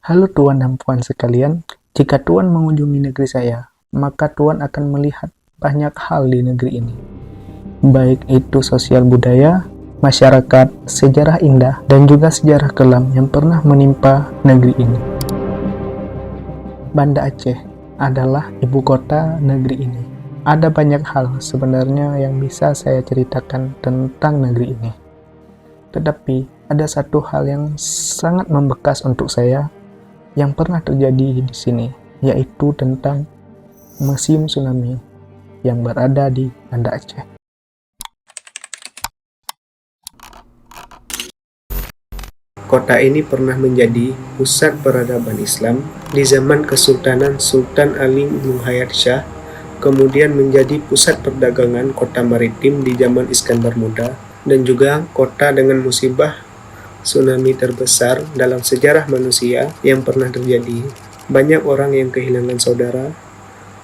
Halo Tuan dan Puan sekalian, jika Tuan mengunjungi negeri saya, maka Tuan akan melihat banyak hal di negeri ini. Baik itu sosial budaya, masyarakat, sejarah indah, dan juga sejarah kelam yang pernah menimpa negeri ini. Banda Aceh adalah ibu kota negeri ini. Ada banyak hal sebenarnya yang bisa saya ceritakan tentang negeri ini. Tetapi ada satu hal yang sangat membekas untuk saya yang pernah terjadi di sini, yaitu tentang Museum Tsunami yang berada di Banda Aceh. Kota ini pernah menjadi pusat peradaban Islam di zaman Kesultanan Sultan Ali bin Hayat Shah, kemudian menjadi pusat perdagangan kota maritim di zaman Iskandar Muda, dan juga kota dengan musibah tsunami terbesar dalam sejarah manusia yang pernah terjadi. Banyak orang yang kehilangan saudara,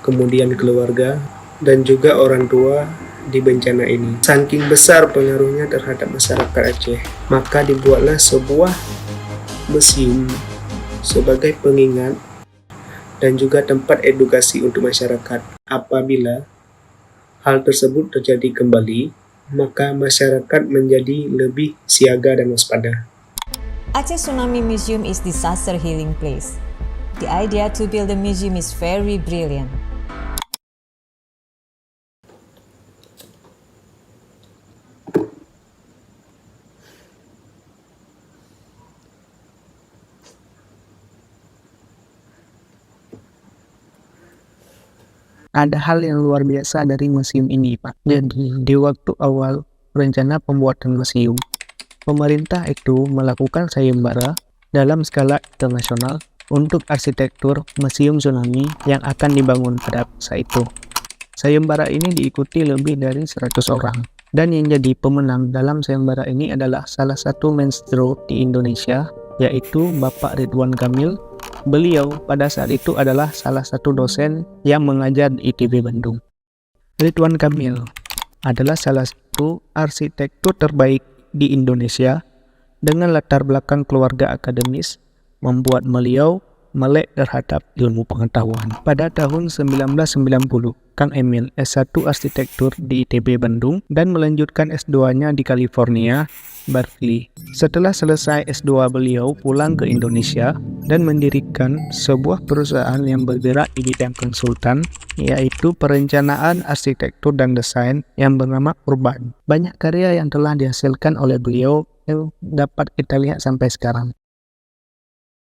kemudian keluarga, dan juga orang tua di bencana ini. Saking besar pengaruhnya terhadap masyarakat Aceh, maka dibuatlah sebuah museum sebagai pengingat dan juga tempat edukasi untuk masyarakat. Apabila hal tersebut terjadi kembali, maka masyarakat menjadi lebih siaga dan waspada. Aceh Tsunami Museum is disaster healing place. The idea to build a museum is very brilliant. Ada hal yang luar biasa dari museum ini, Pak. Jadi, di waktu awal rencana pembuatan museum, pemerintah itu melakukan sayembara dalam skala internasional untuk arsitektur Museum Tsunami yang akan dibangun pada masa itu. Sayembara ini diikuti lebih dari 100 orang. Dan yang jadi pemenang dalam sayembara ini adalah salah satu maestro di Indonesia, yaitu Bapak Ridwan Kamil. Beliau pada saat itu adalah salah satu dosen yang mengajar di ITB Bandung. Ridwan Kamil adalah salah satu arsitektur terbaik di Indonesia dengan latar belakang keluarga akademis, membuat beliau melek terhadap ilmu pengetahuan. Pada tahun 1990, Kang Emil S1 Arsitektur di ITB Bandung dan melanjutkan S2-nya di California, Berkeley. Setelah selesai S2, beliau pulang ke Indonesia dan mendirikan sebuah perusahaan yang bergerak di bidang konsultan, yaitu perencanaan arsitektur dan desain yang bernama Urban. Banyak karya yang telah dihasilkan oleh beliau yang dapat kita lihat sampai sekarang.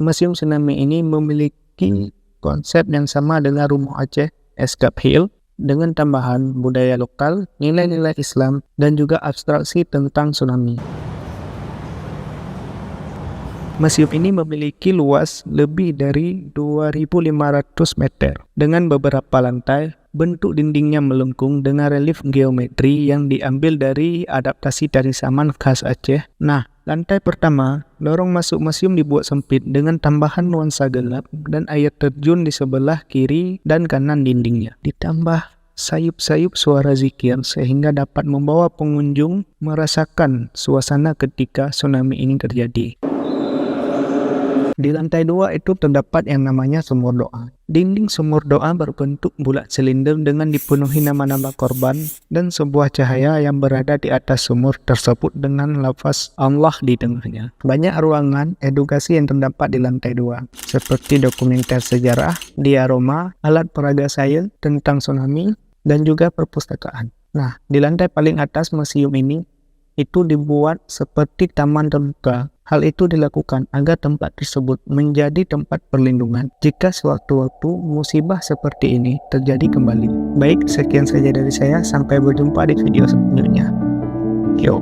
Museum Tsunami ini memiliki konsep yang sama dengan Rumah Aceh Escape Hill dengan tambahan budaya lokal, nilai-nilai Islam, dan juga abstraksi tentang tsunami. Museum ini memiliki luas lebih dari 2.500 meter dengan beberapa lantai. Bentuk dindingnya melengkung dengan relief geometri yang diambil dari adaptasi dari zaman khas Aceh. Nah, lantai pertama, lorong masuk museum dibuat sempit dengan tambahan nuansa gelap dan air terjun di sebelah kiri dan kanan dindingnya. Ditambah sayup-sayup suara zikir sehingga dapat membawa pengunjung merasakan suasana ketika tsunami ini terjadi. Di lantai 2 itu terdapat yang namanya sumur doa. Dinding sumur doa berbentuk bulat silinder dengan dipenuhi nama-nama korban dan sebuah cahaya yang berada di atas sumur tersebut dengan lafaz Allah di tengahnya. Banyak ruangan edukasi yang terdapat di lantai 2, seperti dokumenter sejarah, diorama, alat peraga sains tentang tsunami, dan juga perpustakaan. Nah, di lantai paling atas museum ini itu dibuat seperti taman terbuka. Hal itu dilakukan agar tempat tersebut menjadi tempat perlindungan jika sewaktu-waktu musibah seperti ini terjadi kembali. Baik, sekian saja dari saya. Sampai berjumpa di video selanjutnya. Yo.